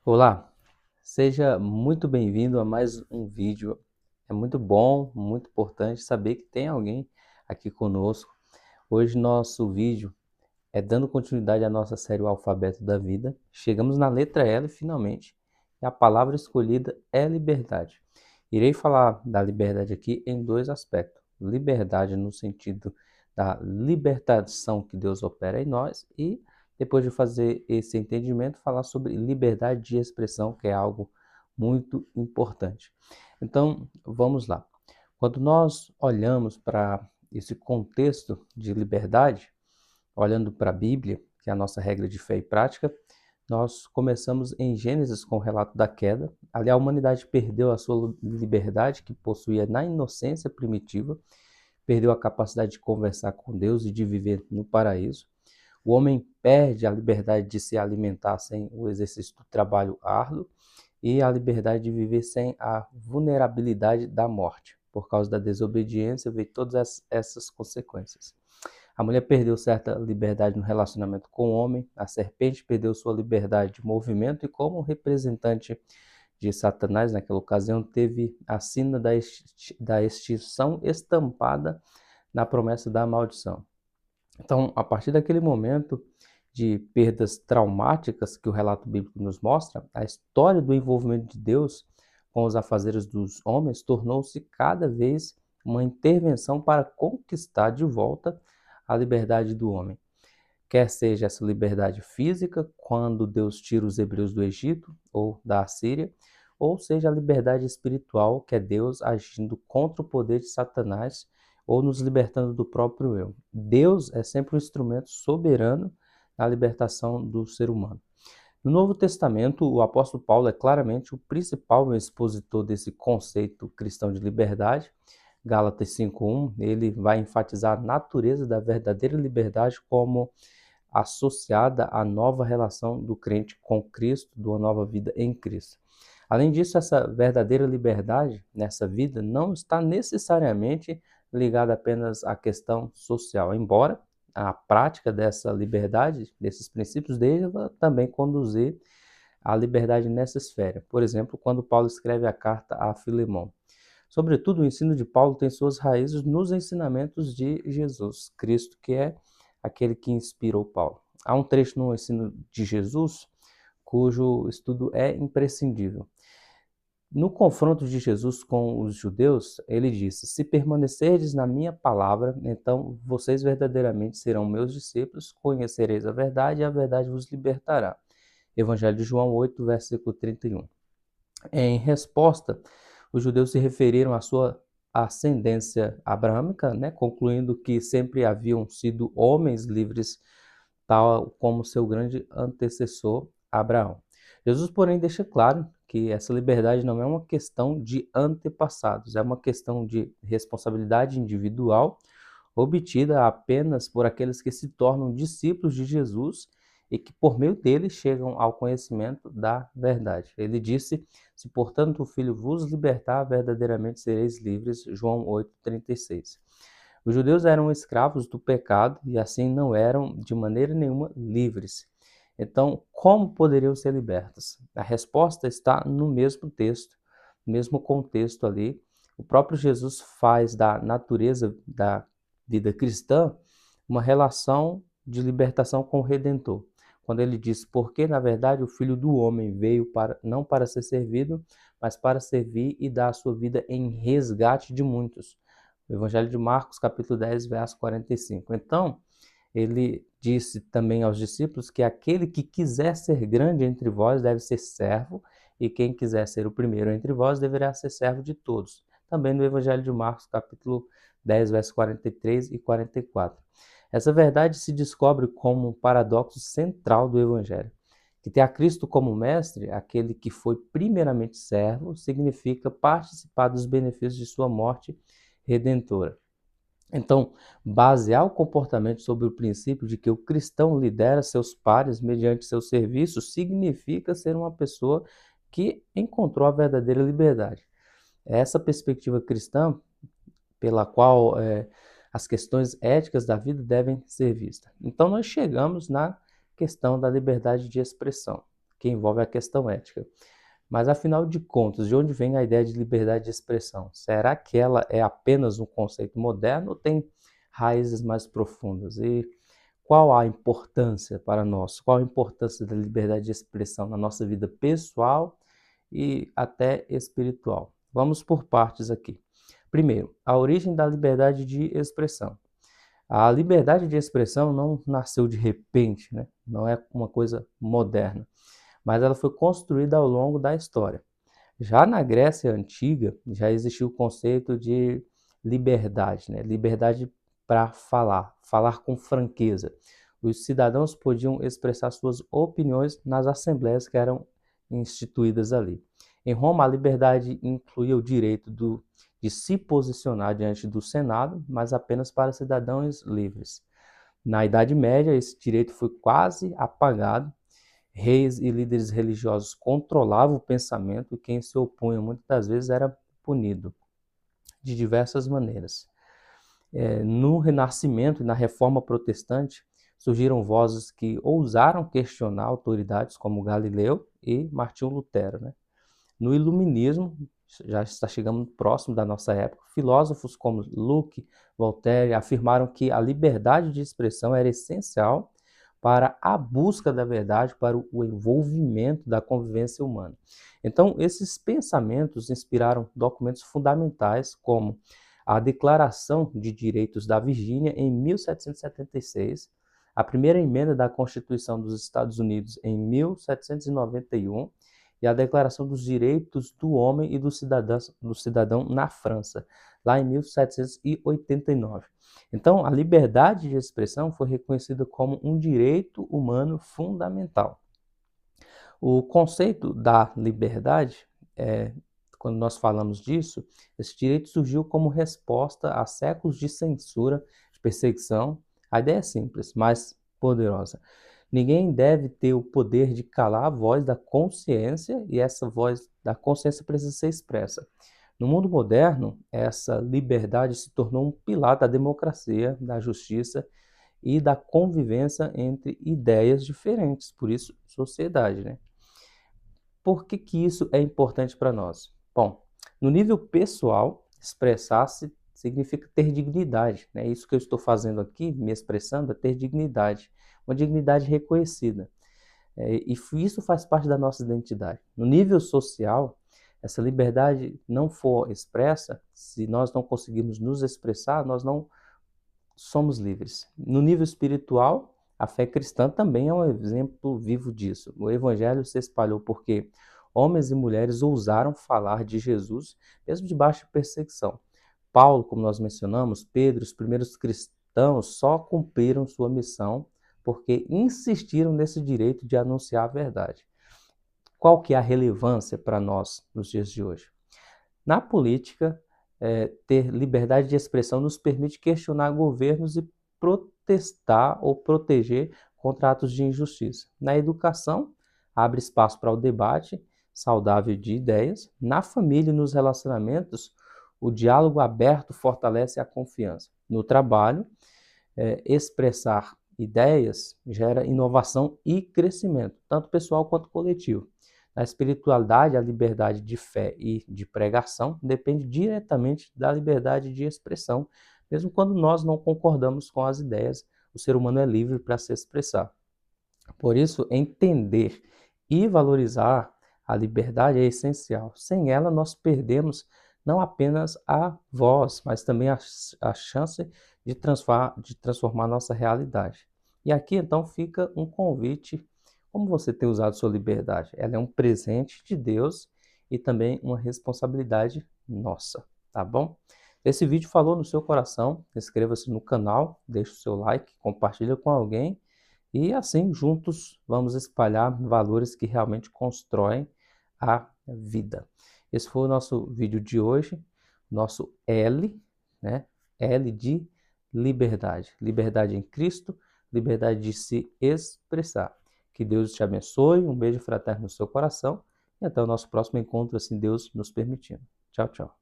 Olá, seja muito bem-vindo a mais um vídeo. É muito bom, muito importante saber que tem alguém aqui conosco. Hoje nosso vídeo é dando continuidade à nossa série O Alfabeto da Vida. Chegamos na letra L finalmente, e a palavra escolhida é liberdade. Irei falar da liberdade aqui em dois aspectos. Liberdade no sentido da libertação que Deus opera em nós e, depois de fazer esse entendimento, falar sobre liberdade de expressão, que é algo muito importante. Então, vamos lá. Quando nós olhamos para esse contexto de liberdade, olhando para a Bíblia, que é a nossa regra de fé e prática, nós começamos em Gênesis com o relato da queda. Ali a humanidade perdeu a sua liberdade que possuía na inocência primitiva, perdeu a capacidade de conversar com Deus e de viver no paraíso. O homem perde a liberdade de se alimentar sem o exercício do trabalho árduo e a liberdade de viver sem a vulnerabilidade da morte. Por causa da desobediência, veio todas essas consequências. A mulher perdeu certa liberdade no relacionamento com o homem, a serpente perdeu sua liberdade de movimento e, como representante de Satanás, naquela ocasião, teve a sina da extinção estampada na promessa da maldição. Então, a partir daquele momento de perdas traumáticas que o relato bíblico nos mostra, a história do envolvimento de Deus com os afazeres dos homens tornou-se cada vez uma intervenção para conquistar de volta a liberdade do homem. Quer seja essa liberdade física, quando Deus tira os hebreus do Egito ou da Assíria, ou seja a liberdade espiritual, que é Deus agindo contra o poder de Satanás ou nos libertando do próprio eu. Deus é sempre um instrumento soberano na libertação do ser humano. No Novo Testamento, o apóstolo Paulo é claramente o principal expositor desse conceito cristão de liberdade. Gálatas 5:1, ele vai enfatizar a natureza da verdadeira liberdade como associada à nova relação do crente com Cristo, de uma nova vida em Cristo. Além disso, essa verdadeira liberdade nessa vida não está necessariamente ligada apenas à questão social, embora a prática dessa liberdade, desses princípios, deva também conduzir à liberdade nessa esfera. Por exemplo, quando Paulo escreve a carta a Filemão. Sobretudo, o ensino de Paulo tem suas raízes nos ensinamentos de Jesus Cristo, que é aquele que inspirou Paulo. Há um trecho no ensino de Jesus cujo estudo é imprescindível. No confronto de Jesus com os judeus, ele disse: Se permanecerdes na minha palavra, então vocês verdadeiramente serão meus discípulos, conhecereis a verdade e a verdade vos libertará. Evangelho de João 8, versículo 31. Em resposta, os judeus se referiram à sua ascendência abrâmica, concluindo que sempre haviam sido homens livres, tal como seu grande antecessor Abraão. Jesus, porém, deixa claro que essa liberdade não é uma questão de antepassados, é uma questão de responsabilidade individual obtida apenas por aqueles que se tornam discípulos de Jesus e que por meio dele chegam ao conhecimento da verdade. Ele disse: Se portanto o Filho vos libertar, verdadeiramente sereis livres. João 8:36. Os judeus eram escravos do pecado e assim não eram de maneira nenhuma livres. Então, como poderiam ser libertos? A resposta está no mesmo texto, no mesmo contexto ali. O próprio Jesus faz da natureza da vida cristã uma relação de libertação com o Redentor. Quando ele diz: Porque, na verdade, o Filho do Homem veio não para ser servido, mas para servir e dar a sua vida em resgate de muitos. O Evangelho de Marcos, capítulo 10, verso 45. Então, ele disse também aos discípulos que aquele que quiser ser grande entre vós deve ser servo, e quem quiser ser o primeiro entre vós deverá ser servo de todos. Também no Evangelho de Marcos, capítulo 10, versos 43 e 44. Essa verdade se descobre como um paradoxo central do Evangelho. Que ter a Cristo como mestre, aquele que foi primeiramente servo, significa participar dos benefícios de sua morte redentora. Então, basear o comportamento sobre o princípio de que o cristão lidera seus pares mediante seu serviço significa ser uma pessoa que encontrou a verdadeira liberdade. É essa perspectiva cristã pela qual as questões éticas da vida devem ser vistas. Então, nós chegamos na questão da liberdade de expressão. que envolve a questão ética. Mas, afinal de contas, de onde vem a ideia de liberdade de expressão? Será que ela é apenas um conceito moderno ou tem raízes mais profundas? E qual a importância para nós? Qual a importância da liberdade de expressão na nossa vida pessoal e até espiritual? Vamos por partes aqui. Primeiro, a origem da liberdade de expressão. A liberdade de expressão não nasceu de repente, né? Não é uma coisa moderna, mas ela foi construída ao longo da história. Já na Grécia Antiga, já existiu o conceito de liberdade, né? Liberdade para falar com franqueza. Os cidadãos podiam expressar suas opiniões nas assembleias que eram instituídas ali. Em Roma, a liberdade incluía o direito de se posicionar diante do Senado, mas apenas para cidadãos livres. Na Idade Média, esse direito foi quase apagado. Reis e líderes religiosos controlavam o pensamento e quem se opunha muitas das vezes era punido de diversas maneiras. No Renascimento e na Reforma Protestante, surgiram vozes que ousaram questionar autoridades como Galileu e Martinho Lutero, né? No Iluminismo, já está chegando próximo da nossa época, filósofos como Locke, Voltaire afirmaram que a liberdade de expressão era essencial para a busca da verdade, para o envolvimento da convivência humana. Então, esses pensamentos inspiraram documentos fundamentais como a Declaração de Direitos da Virgínia em 1776, a primeira emenda da Constituição dos Estados Unidos em 1791 e a Declaração dos Direitos do Homem e do Cidadão na França, lá em 1789. Então, a liberdade de expressão foi reconhecida como um direito humano fundamental. O conceito da liberdade, quando nós falamos disso, esse direito surgiu como resposta a séculos de censura, de perseguição. A ideia é simples, mas poderosa. Ninguém deve ter o poder de calar a voz da consciência e essa voz da consciência precisa ser expressa. No mundo moderno, essa liberdade se tornou um pilar da democracia, da justiça e da convivência entre ideias diferentes, por isso, sociedade, né? Por que isso é importante para nós? Bom, no nível pessoal, expressar-se significa ter dignidade, né? Isso que eu estou fazendo aqui, me expressando, é ter dignidade, uma dignidade reconhecida. E isso faz parte da nossa identidade. No nível social, essa liberdade não for expressa, se nós não conseguirmos nos expressar, nós não somos livres. No nível espiritual, a fé cristã também é um exemplo vivo disso. O evangelho se espalhou porque homens e mulheres ousaram falar de Jesus, mesmo debaixo de perseguição. Paulo, como nós mencionamos, Pedro, os primeiros cristãos só cumpriram sua missão porque insistiram nesse direito de anunciar a verdade. Qual que é a relevância para nós nos dias de hoje? Na política, ter liberdade de expressão nos permite questionar governos e protestar ou proteger contra atos de injustiça. Na educação, abre espaço para o debate saudável de ideias. Na família e nos relacionamentos, o diálogo aberto fortalece a confiança. No trabalho, expressar ideias gera inovação e crescimento, tanto pessoal quanto coletivo. Na espiritualidade, a liberdade de fé e de pregação depende diretamente da liberdade de expressão. Mesmo quando nós não concordamos com as ideias, o ser humano é livre para se expressar. Por isso, entender e valorizar a liberdade é essencial. Sem ela, nós perdemos não apenas a voz, mas também a chance de transformar nossa realidade. E aqui, então, fica um convite. Como você tem usado sua liberdade? Ela é um presente de Deus e também uma responsabilidade nossa, tá bom? Esse vídeo falou no seu coração, inscreva-se no canal, deixe o seu like, compartilha com alguém e assim juntos vamos espalhar valores que realmente constroem a vida. Esse foi o nosso vídeo de hoje, nosso L, né? L de liberdade. Liberdade em Cristo, liberdade de se expressar. Que Deus te abençoe, um beijo fraterno no seu coração e até o nosso próximo encontro, assim Deus nos permitindo. Tchau, tchau.